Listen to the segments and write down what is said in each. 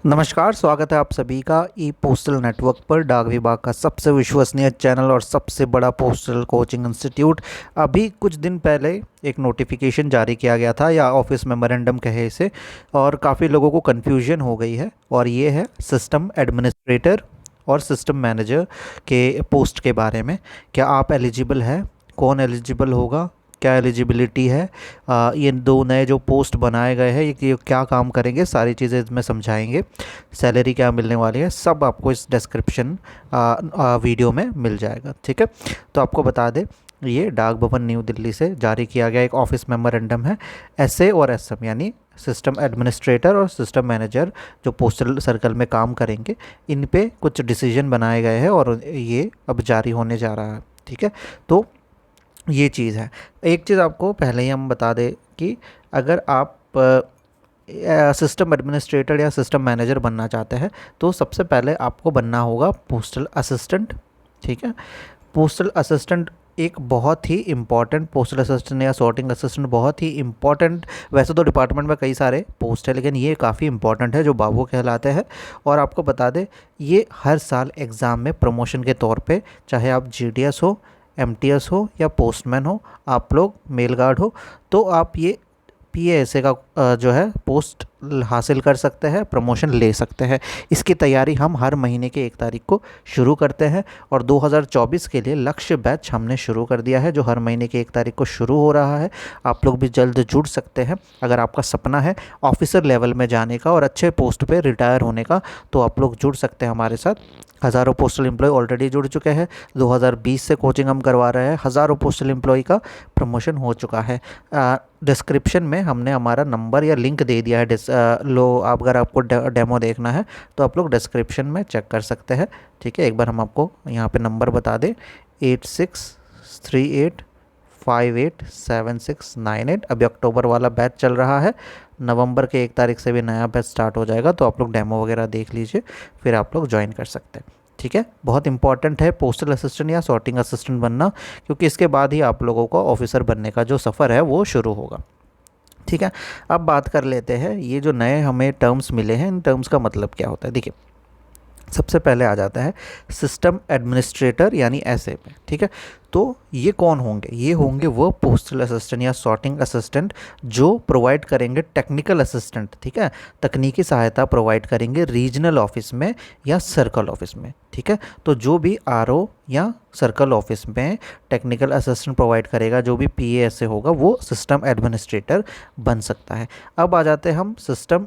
नमस्कार, स्वागत है आप सभी का ई पोस्टल नेटवर्क पर। डाक विभाग का सबसे विश्वसनीय चैनल और सबसे बड़ा पोस्टल कोचिंग इंस्टीट्यूट। अभी कुछ दिन पहले एक नोटिफिकेशन जारी किया गया था, या ऑफिस मेमोरेंडम कहे इसे, और काफ़ी लोगों को कन्फ्यूजन हो गई है। और ये है सिस्टम एडमिनिस्ट्रेटर और सिस्टम मैनेजर के पोस्ट के बारे में। क्या आप एलिजिबल हैं, कौन एलिजिबल होगा, क्या एलिजिबिलिटी है, ये दो नए जो पोस्ट बनाए गए हैं ये क्या काम करेंगे, सारी चीज़ें इसमें समझाएंगे। सैलरी क्या मिलने वाली है, सब आपको इस डिस्क्रिप्शन वीडियो में मिल जाएगा। ठीक है, तो आपको बता दें, ये डाक भवन न्यू दिल्ली से जारी किया गया एक ऑफिस मेमोरेंडम है। एसए और एसएम यानी सिस्टम एडमिनिस्ट्रेटर और सिस्टम मैनेजर जो पोस्टल सर्कल में काम करेंगे, इन पे कुछ डिसीजन बनाए गए हैं और ये अब जारी होने जा रहा है। ठीक है, तो ये चीज़ है। एक चीज़ आपको पहले ही हम बता दें कि अगर आप सिस्टम एडमिनिस्ट्रेटर या सिस्टम मैनेजर बनना चाहते हैं तो सबसे पहले आपको बनना होगा पोस्टल असिस्टेंट। ठीक है, पोस्टल असिस्टेंट एक बहुत ही इम्पॉर्टेंट, पोस्टल असिस्टेंट या सॉर्टिंग असिस्टेंट बहुत ही इम्पॉर्टेंट। वैसे तो डिपार्टमेंट में कई सारे पोस्ट है, लेकिन ये काफ़ी इम्पॉर्टेंट है, जो बाबू कहलाते हैं। और आपको बता दें, ये हर साल एग्ज़ाम में प्रमोशन के तौर पे, चाहे आप जीडीएस हो, एमटीएस हो या पोस्टमैन हो, आप लोग मेल गार्ड हो, तो आप ये पीएएसए का जो है पोस्ट हासिल कर सकते हैं, प्रमोशन ले सकते हैं। इसकी तैयारी हम हर महीने के 1 तारीख को शुरू करते हैं और 2024 के लिए लक्ष्य बैच हमने शुरू कर दिया है, जो हर महीने के 1 तारीख को शुरू हो रहा है। आप लोग भी जल्द जुड़ सकते हैं। अगर आपका सपना है ऑफिसर लेवल में जाने का और अच्छे पोस्ट पे रिटायर होने का, तो आप लोग जुड़ सकते हैं हमारे साथ। हज़ारों पोस्टल एम्प्लॉय ऑलरेडी जुड़ चुके हैं। 2020 से कोचिंग हम करवा रहे हैं। हज़ारों पोस्टल एम्प्लॉय का प्रमोशन हो चुका है। डिस्क्रिप्शन में हमने हमारा नंबर या लिंक दे दिया है। अगर आपको डेमो देखना है तो आप लोग डिस्क्रिप्शन में चेक कर सकते हैं। ठीक है, एक बार हम आपको यहाँ पे नंबर बता दें, 8638587698। अभी अक्टूबर वाला बैच चल रहा है, नवंबर के 1 तारीख से भी नया बैच स्टार्ट हो जाएगा। तो आप लोग डेमो वगैरह देख लीजिए, फिर आप लोग ज्वाइन कर सकते हैं। ठीक है, बहुत इंपॉर्टेंट है पोस्टल असिस्टेंट या सॉर्टिंग असिस्टेंट बनना, क्योंकि इसके बाद ही आप लोगों को ऑफिसर बनने का जो सफ़र है वो शुरू होगा। ठीक है, अब बात कर लेते हैं ये जो नए हमें टर्म्स मिले हैं, इन टर्म्स का मतलब क्या होता है। देखिए, सबसे पहले आ जाता है सिस्टम एडमिनिस्ट्रेटर यानी ऐसे पे। ठीक है, तो ये कौन होंगे? ये होंगे वो पोस्टल असिस्टेंट या सॉर्टिंग असिस्टेंट जो प्रोवाइड करेंगे टेक्निकल असिस्टेंट। ठीक है, तकनीकी सहायता प्रोवाइड करेंगे रीजनल ऑफिस में या सर्कल ऑफिस में। ठीक है, तो जो भी आरओ या सर्कल ऑफिस में टेक्निकल असिस्टेंट प्रोवाइड करेगा, जो भी पीए से होगा, वो सिस्टम एडमिनिस्ट्रेटर बन सकता है। अब आ जाते हैं हम सिस्टम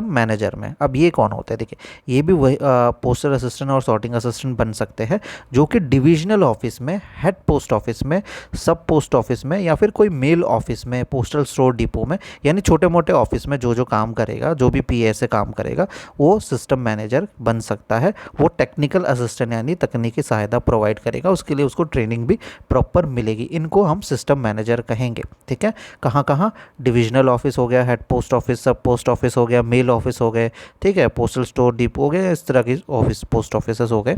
मैनेजर में। अब ये कौन होते हैं? देखिए, ये भी वही पोस्टल असिस्टेंट और सॉर्टिंग असिस्टेंट बन सकते हैं, जो कि डिविजनल ऑफिस में, हेड पोस्ट ऑफिस में, सब पोस्ट ऑफिस में, या फिर कोई मेल ऑफिस में, पोस्टल स्टोर डिपो में, यानी छोटे मोटे ऑफिस में जो काम करेगा, जो भी पीए से काम करेगा, वो सिस्टम मैनेजर बन सकता है। वो टेक्निकल असिस्टेंट यानी तकनीकी सहायता प्रोवाइड करेगा, उसके लिए उसको ट्रेनिंग भी प्रॉपर मिलेगी। इनको हम सिस्टम मैनेजर कहेंगे। ठीक है, कहाँ कहाँ? डिविजनल ऑफिस हो गया, हेड पोस्ट ऑफिस, सब पोस्ट ऑफिस हो गया, मेल ऑफिस हो गए, ठीक है, पोस्टल स्टोर डिपो हो गए, इस तरह की ऑफिस, पोस्ट ऑफिस हो गए।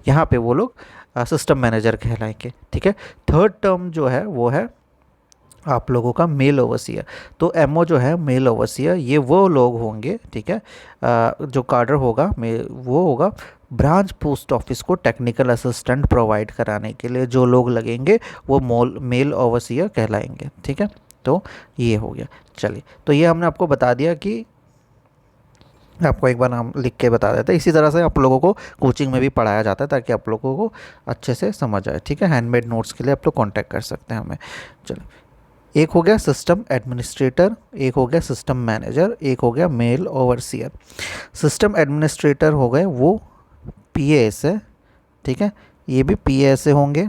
यहाँ पे वो लोग सिस्टम मैनेजर कहलाएंगे। ठीक है, थर्ड टर्म जो है वो है आप लोगों का मेल ओवरसियर। तो एमओ जो है मेल ओवरसियर, ये वो लोग होंगे, ठीक है, जो कार्डर होगा वो होगा ब्रांच पोस्ट ऑफिस को टेक्निकल असिस्टेंट प्रोवाइड कराने के लिए जो लोग लगेंगे, वो मेल ओवरसियर कहलाएंगे। ठीक है, तो ये हो गया। चलिए, तो ये हमने आपको बता दिया कि आपको एक बार नाम लिख के बता देते हैं। इसी तरह से आप लोगों को कोचिंग में भी पढ़ाया जाता है, ताकि आप लोगों को अच्छे से समझ आए। ठीक है, हैंडमेड नोट्स के लिए आप लोग कांटेक्ट कर सकते हैं हमें। चलिए, एक हो गया सिस्टम एडमिनिस्ट्रेटर, एक हो गया सिस्टम मैनेजर, एक हो गया मेल ओवरसियर। सिस्टम एडमिनिस्ट्रेटर हो गए वो पीएएस है। ठीक है, ये भी पीएएस से होंगे।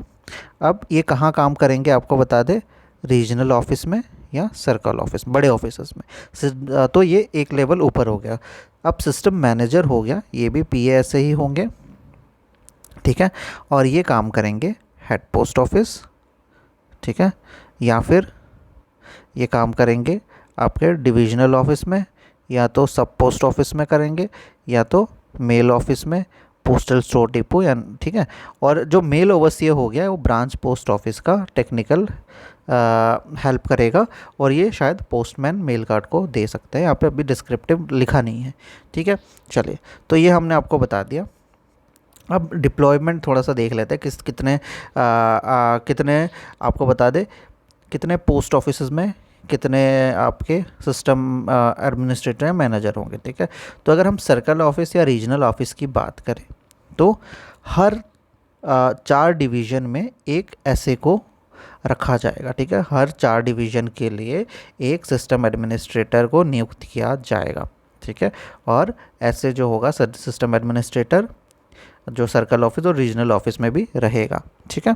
अब ये कहाँ काम करेंगे आपको बता दें, रीजनल ऑफिस में या सर्कल ऑफिस, बड़े ऑफिस में। तो ये एक लेवल ऊपर हो गया। अब सिस्टम मैनेजर हो गया, ये भी पीएएस से ही होंगे। ठीक है, और ये काम करेंगे हेड पोस्ट ऑफिस, ठीक है, या फिर ये काम करेंगे आपके डिविजनल ऑफिस में, या तो सब पोस्ट ऑफिस में करेंगे, या तो मेल ऑफिस में, पोस्टल स्टोर डिपो, या ठीक है। और जो मेल ओवरसियर हो गया वो ब्रांच पोस्ट ऑफिस का टेक्निकल हेल्प करेगा। और ये शायद पोस्टमैन मेल कार्ड को दे सकते हैं, यहाँ पे अभी डिस्क्रिप्टिव लिखा नहीं है, ठीक है। चलिए, तो ये हमने आपको बता दिया। अब डिप्लॉयमेंट थोड़ा सा देख लेते हैं, कितने आपको बता दे, कितने पोस्ट ऑफिसेज में कितने आपके सिस्टम एडमिनिस्ट्रेटर या मैनेजर होंगे, ठीक है। तो अगर हम सर्कल ऑफिस या रीजनल ऑफिस की बात करें तो हर 4 डिवीज़न में एक ऐसे को रखा जाएगा, ठीक है। हर 4 डिवीज़न के लिए एक सिस्टम एडमिनिस्ट्रेटर को नियुक्त किया जाएगा, ठीक है। और ऐसे जो होगा सिस्टम एडमिनिस्ट्रेटर जो सर्कल ऑफिस और रीजनल ऑफिस में भी रहेगा, ठीक है।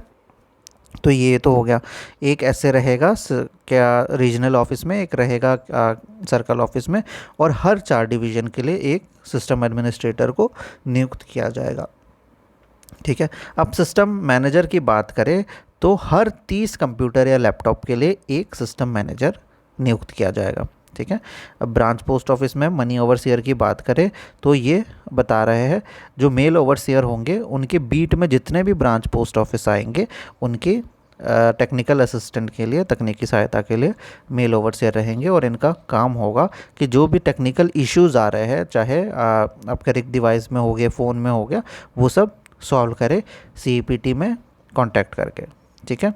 तो ये तो हो गया, एक ऐसे रहेगा क्या रीजनल ऑफिस में, एक रहेगा सर्कल ऑफिस में, और हर 4 डिवीज़न के लिए एक सिस्टम एडमिनिस्ट्रेटर को नियुक्त किया जाएगा, ठीक है। अब सिस्टम मैनेजर की बात करें तो हर 30 कंप्यूटर या लैपटॉप के लिए एक सिस्टम मैनेजर नियुक्त किया जाएगा, ठीक है। अब ब्रांच पोस्ट ऑफिस में मनी ओवरसीयर की बात करें तो ये बता रहे हैं जो मेल ओवरसीयर होंगे उनके बीट में जितने भी ब्रांच पोस्ट ऑफिस आएंगे उनके टेक्निकल असिस्टेंट के लिए, तकनीकी सहायता के लिए मेल ओवरसीयर रहेंगे। और इनका काम होगा कि जो भी टेक्निकल इश्यूज़ आ रहे हैं, चाहे आपके रिक डिवाइस में हो गए, फ़ोन में हो गया, वो सब सॉल्व करे CEPT में कांटेक्ट करके, ठीक है।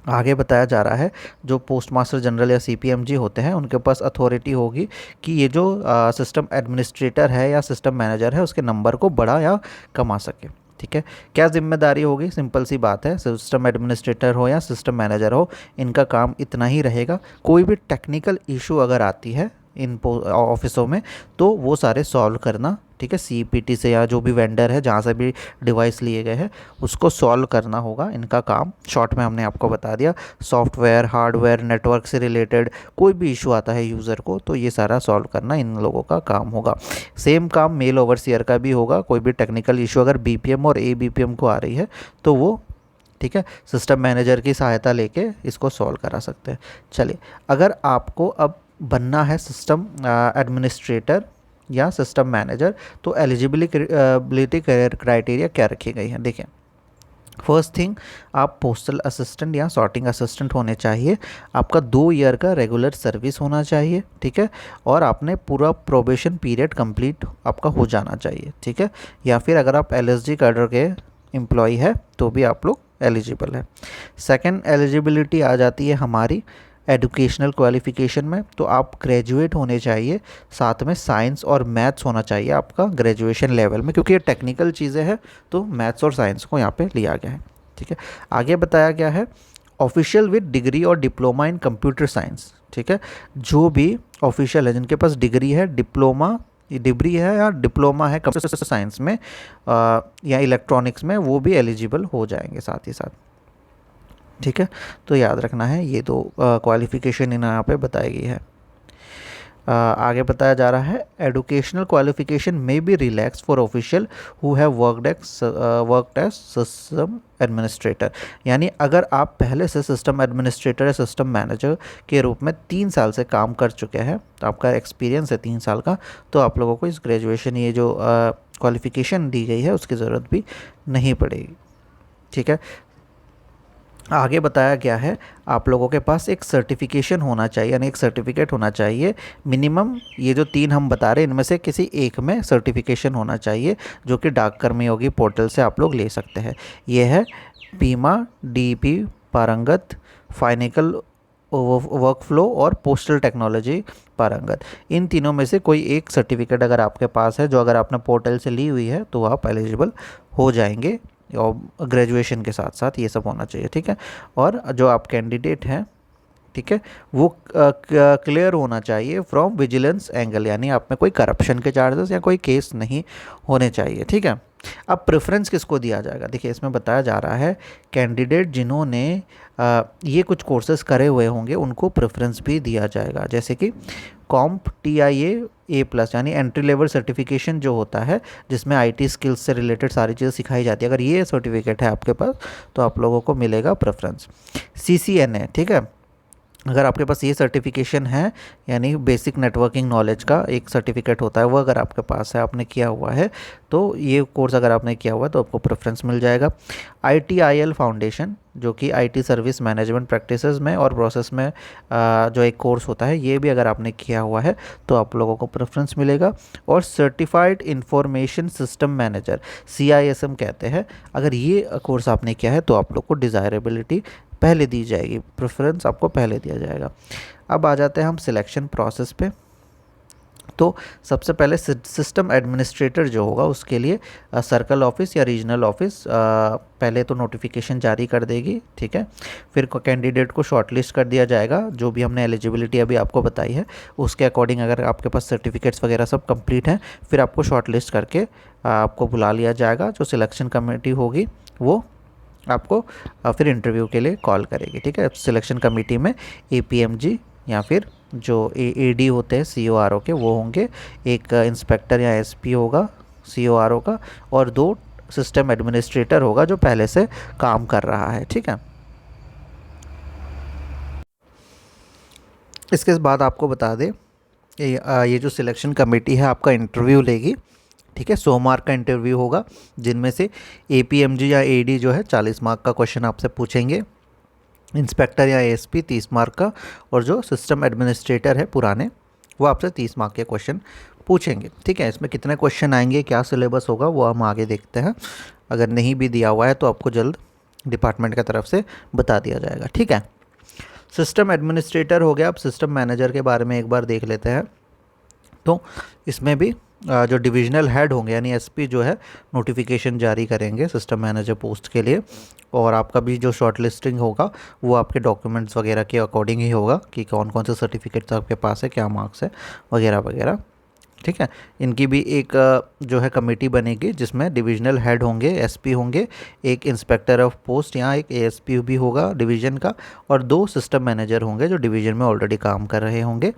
आगे बताया जा रहा है जो पोस्ट मास्टर जनरल या CPMG होते हैं उनके पास अथॉरिटी होगी कि ये जो सिस्टम एडमिनिस्ट्रेटर है या सिस्टम मैनेजर है उसके नंबर को बढ़ा या कम आ सके, ठीक है। क्या जिम्मेदारी होगी, सिंपल सी बात है, सिस्टम एडमिनिस्ट्रेटर हो या सिस्टम मैनेजर हो, इनका काम इतना ही रहेगा। कोई भी टेक्निकल इशू अगर आती है इन ऑफिसों में तो वो सारे सॉल्व करना, ठीक है। CEPT से या जो भी वेंडर है जहाँ से भी डिवाइस लिए गए हैं उसको सॉल्व करना होगा, इनका काम। शॉर्ट में हमने आपको बता दिया, सॉफ्टवेयर, हार्डवेयर, नेटवर्क से रिलेटेड कोई भी इशू आता है यूज़र को तो ये सारा सॉल्व करना इन लोगों का काम होगा। सेम काम मेल ओवरसीयर का भी होगा, कोई भी टेक्निकल इशू अगर BPM और ABPM को आ रही है तो वो, ठीक है, सिस्टम मैनेजर की सहायता लेके इसको सॉल्व करा सकते हैं। चलिए, अगर आपको अब बनना है सिस्टम एडमिनिस्ट्रेटर या सिस्टम मैनेजर तो एलिजिबिलिटी क्राइटेरिया क्या रखी गई है, देखें। फर्स्ट थिंग, आप पोस्टल असिस्टेंट या सॉर्टिंग असिस्टेंट होने चाहिए, आपका 2 ईयर का रेगुलर सर्विस होना चाहिए, ठीक है। और आपने पूरा प्रोबेशन पीरियड कंप्लीट आपका हो जाना चाहिए, ठीक है। या फिर अगर आप LSG कैडर के एम्प्लॉय है तो भी आप लोग एलिजिबल है। सेकंड एलिजिबिलिटी आ जाती है हमारी एजुकेशनल क्वालिफ़िकेशन में, तो आप ग्रेजुएट होने चाहिए, साथ में साइंस और मैथ्स होना चाहिए आपका ग्रेजुएशन लेवल में, क्योंकि ये टेक्निकल चीज़ें हैं तो मैथ्स और साइंस को यहाँ पे लिया गया है, ठीक है। आगे बताया गया है ऑफिशियल विद डिग्री और डिप्लोमा इन कंप्यूटर साइंस, ठीक है। जो भी ऑफिशियल है जिनके पास डिग्री है, डिग्री है या डिप्लोमा है कंप्यूटर साइंस में या इलेक्ट्रॉनिक्स में, वो भी एलिजिबल हो जाएंगे साथ ही साथ, ठीक है। तो याद रखना है ये 2 क्वालिफ़िकेशन यहाँ पे बताई गई है। आगे बताया जा रहा है एजुकेशनल क्वालिफ़िकेशन में be relax for official who have worked as system administrator, यानी अगर आप पहले से सिस्टम एडमिनिस्ट्रेटर या सिस्टम मैनेजर के रूप में 3 साल से काम कर चुके हैं, तो आपका एक्सपीरियंस है 3 साल का, तो आप लोगों को इस ग्रेजुएशन ये जो क्वालिफ़िकेशन दी गई है उसकी ज़रूरत भी नहीं पड़ेगी, ठीक है। आगे बताया गया है आप लोगों के पास एक सर्टिफिकेशन होना चाहिए, यानी एक सर्टिफिकेट होना चाहिए मिनिमम, ये जो 3 हम बता रहे हैं इनमें से किसी एक में सर्टिफिकेशन होना चाहिए जो कि डाक कर्मयोगी पोर्टल से आप लोग ले सकते हैं। ये है बीमा, DP पारंगत, फाइनेकल वर्कफ्लो और पोस्टल टेक्नोलॉजी पारंगत। इन तीनों में से कोई एक सर्टिफिकेट अगर आपके पास है जो अगर आपने पोर्टल से ली हुई है तो आप एलिजिबल हो जाएंगे, और ग्रेजुएशन के साथ साथ ये सब होना चाहिए, ठीक है। और जो आप कैंडिडेट हैं, ठीक है, वो क्लियर होना चाहिए फ्रॉम विजिलेंस एंगल, यानी आप में कोई करप्शन के चार्जेस या कोई केस नहीं होने चाहिए, ठीक है। अब प्रेफरेंस किसको दिया जाएगा, देखिए इसमें बताया जा रहा है कैंडिडेट जिन्होंने ये कुछ कोर्सेज करे हुए होंगे उनको प्रेफरेंस भी दिया जाएगा, जैसे कि कॉम्प TIA A+ यानी एंट्री लेवल सर्टिफिकेशन जो होता है जिसमें IT स्किल्स से रिलेटेड सारी चीज़ें सिखाई जाती है, अगर ये सर्टिफिकेट है आपके पास तो आप लोगों को मिलेगा प्रेफरेंस। CCNA, ठीक है, अगर आपके पास ये सर्टिफिकेशन है, यानी बेसिक नेटवर्किंग नॉलेज का एक सर्टिफिकेट होता है, वो अगर आपके पास है, आपने किया हुआ है, तो ये कोर्स अगर आपने किया हुआ है तो आपको प्रेफरेंस मिल जाएगा। ITIL फाउंडेशन, जो कि IT सर्विस मैनेजमेंट प्रैक्टिसेस में और प्रोसेस में जो एक कोर्स होता है, ये भी अगर आपने किया हुआ है तो आप लोगों को प्रेफरेंस मिलेगा। और certified information system manager, CISM कहते हैं, अगर ये कोर्स आपने किया है तो आप लोग को डिज़ायरेबिलिटी पहले दी जाएगी, प्रेफरेंस आपको पहले दिया जाएगा। अब आ जाते हैं हम सिलेक्शन प्रोसेस पे। तो सबसे पहले सिस्टम एडमिनिस्ट्रेटर जो होगा उसके लिए सर्कल ऑफिस या रीजनल ऑफिस पहले तो नोटिफिकेशन जारी कर देगी, ठीक है। फिर कैंडिडेट को शॉर्टलिस्ट कर दिया जाएगा, जो भी हमने एलिजिबिलिटी अभी आपको बताई है उसके अकॉर्डिंग, अगर आपके पास सर्टिफिकेट्स वगैरह सब कंप्लीट हैं, फिर आपको शॉर्टलिस्ट करके आपको बुला लिया जाएगा। जो सिलेक्शन कमेटी होगी वो आपको फिर इंटरव्यू के लिए कॉल करेगी, ठीक है। सिलेक्शन कमेटी में APMG या फिर जो AD होते हैं CORO के, वो होंगे, एक इंस्पेक्टर या SP होगा CORO का, और 2 सिस्टम एडमिनिस्ट्रेटर होगा जो पहले से काम कर रहा है, ठीक है। इसके बाद आपको बता दें, ये जो सिलेक्शन कमेटी है आपका इंटरव्यू लेगी, ठीक है। 100 मार्क का इंटरव्यू होगा, जिनमें से APMG या AD जो है 40 मार्क का क्वेश्चन आपसे पूछेंगे, इंस्पेक्टर या ASP 30 मार्क का, और जो सिस्टम एडमिनिस्ट्रेटर है पुराने, वो आपसे 30 मार्क के क्वेश्चन पूछेंगे, ठीक है। इसमें कितने क्वेश्चन आएंगे, क्या सिलेबस होगा, वो हम आगे देखते हैं। अगर नहीं भी दिया हुआ है तो आपको जल्द डिपार्टमेंट की तरफ से बता दिया जाएगा, ठीक है। सिस्टम एडमिनिस्ट्रेटर हो गया। अब सिस्टम मैनेजर के बारे में एक बार देख लेते हैं। तो इसमें भी जो डिविजनल हेड होंगे यानी SP जो है नोटिफिकेशन जारी करेंगे सिस्टम मैनेजर पोस्ट के लिए, और आपका भी जो शॉर्ट लिस्टिंग होगा वो आपके डॉक्यूमेंट्स वगैरह के अकॉर्डिंग ही होगा कि कौन कौन से सर्टिफिकेट्स आपके पास है, क्या मार्क्स है वगैरह वगैरह, ठीक है। इनकी भी एक जो है कमेटी बनेगी जिसमें डिविजनल हेड होंगे, SP होंगे, एक इंस्पेक्टर ऑफ पोस्ट या एक ASP भी होगा डिवीज़न का, और 2 सिस्टम मैनेजर होंगे जो डिवीज़न में ऑलरेडी काम कर रहे होंगे,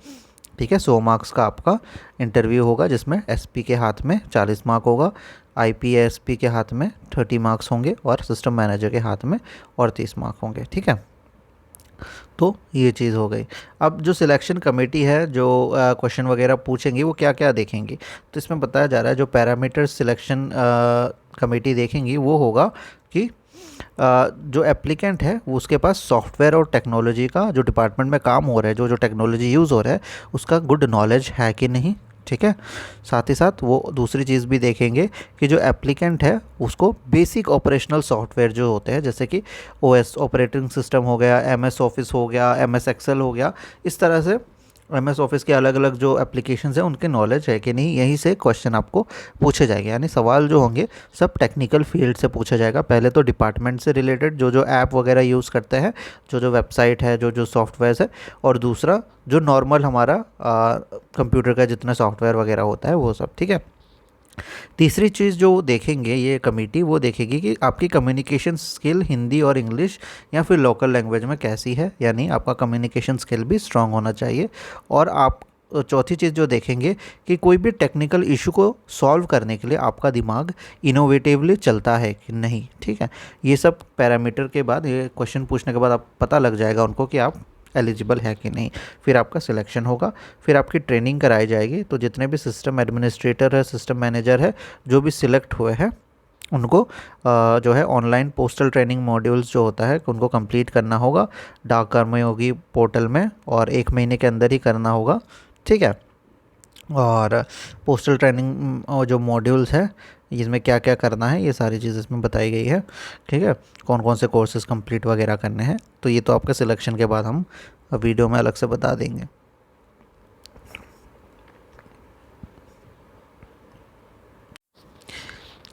ठीक है। 100 मार्क्स का आपका इंटरव्यू होगा, जिसमें SP के हाथ में 40 मार्क होगा, IPASP के हाथ में 30 मार्क्स होंगे, और सिस्टम मैनेजर के हाथ में और 30 मार्क होंगे, ठीक है। तो ये चीज़ हो गई। अब जो सिलेक्शन कमेटी है जो क्वेश्चन वगैरह पूछेंगी वो क्या क्या देखेंगी, तो इसमें बताया जा रहा है जो पैरामीटर सिलेक्शन कमेटी देखेंगी वो होगा कि जो एप्लीकेंट है वो उसके पास सॉफ्टवेयर और टेक्नोलॉजी का, जो डिपार्टमेंट में काम हो रहा है, जो जो टेक्नोलॉजी यूज़ हो रहा है उसका गुड नॉलेज है कि नहीं, ठीक है। साथ ही साथ वो दूसरी चीज़ भी देखेंगे कि जो एप्लीकेंट है उसको बेसिक ऑपरेशनल सॉफ्टवेयर जो होते हैं, जैसे कि OS ऑपरेटिंग सिस्टम हो गया, MS ऑफिस हो गया, MS एक्सेल हो गया, इस तरह से MS ऑफिस के अलग अलग जो एप्लीकेशंस हैं उनके नॉलेज है कि नहीं, यहीं से क्वेश्चन आपको पूछे जाएंगे। यानी सवाल जो होंगे सब टेक्निकल फील्ड से पूछा जाएगा। पहले तो डिपार्टमेंट से रिलेटेड जो जो ऐप वगैरह यूज़ करते हैं, जो जो वेबसाइट है, जो जो सॉफ्टवेयर है, और दूसरा जो नॉर्मल हमारा कंप्यूटर का जितना सॉफ्टवेयर वगैरह होता है वो सब, ठीक है। तीसरी चीज़ जो देखेंगे ये कमेटी, वो देखेगी कि आपकी कम्युनिकेशन स्किल हिंदी और इंग्लिश या फिर लोकल लैंग्वेज में कैसी है, यानी आपका कम्युनिकेशन स्किल भी स्ट्रांग होना चाहिए। और आप चौथी चीज़ जो देखेंगे कि कोई भी टेक्निकल इशू को सॉल्व करने के लिए आपका दिमाग इनोवेटिवली चलता है कि नहीं, ठीक है। ये सब पैरामीटर के बाद, ये क्वेश्चन पूछने के बाद आप पता लग जाएगा उनको कि आप एलिजिबल है कि नहीं। फिर आपका सिलेक्शन होगा, फिर आपकी ट्रेनिंग कराई जाएगी। तो जितने भी सिस्टम एडमिनिस्ट्रेटर है, सिस्टम मैनेजर है, जो भी सिलेक्ट हुए हैं उनको जो है ऑनलाइन पोस्टल ट्रेनिंग मॉड्यूल्स जो होता है उनको कंप्लीट करना होगा डाक कर्मयोगी पोर्टल में, और 1 महीने के अंदर ही करना होगा, ठीक है। और पोस्टल ट्रेनिंग जो मॉड्यूल्स है इसमें क्या क्या करना है ये सारी चीज़ इसमें बताई गई है, ठीक है। कौन कौन से कोर्सेज कंप्लीट वगैरह करने हैं, तो ये तो आपके सिलेक्शन के बाद हम वीडियो में अलग से बता देंगे।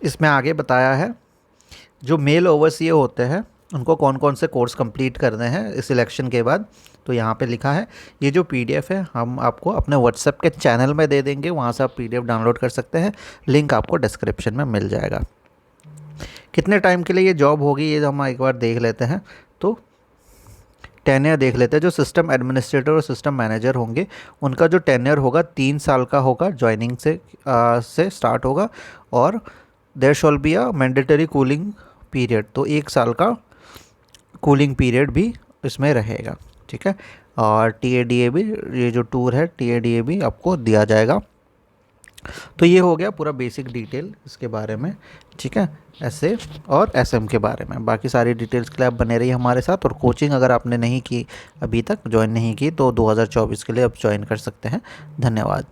इसमें आगे बताया है जो मेल ओवरसीयर होते हैं उनको कौन कौन से कोर्स कंप्लीट करने हैं इस सिलेक्शन के बाद। तो यहाँ पे लिखा है, ये जो PDF है हम आपको अपने WhatsApp के चैनल में दे देंगे, वहाँ से आप PDF डाउनलोड कर सकते हैं, लिंक आपको डिस्क्रिप्शन में मिल जाएगा। कितने टाइम के लिए ये जॉब होगी ये हम एक बार देख लेते हैं। तो टेन्योर देख लेते हैं। जो सिस्टम एडमिनिस्ट्रेटर और सिस्टम मैनेजर होंगे उनका जो टेन्योर होगा 3 साल का होगा, ज्वाइनिंग से स्टार्ट होगा, और there shall be a mandatory cooling period, तो 1 साल का कूलिंग पीरियड भी इसमें रहेगा, ठीक है। और TADA भी, ये जो टूर है TADA भी आपको दिया जाएगा। तो ये हो गया पूरा बेसिक डिटेल इसके बारे में, ठीक है, ऐसे और SM के बारे में। बाकी सारी डिटेल्स के लिए आप बने रहिए हमारे साथ। और कोचिंग अगर आपने नहीं की, अभी तक ज्वाइन नहीं की, तो 2024 के लिए आप ज्वाइन कर सकते हैं। धन्यवाद।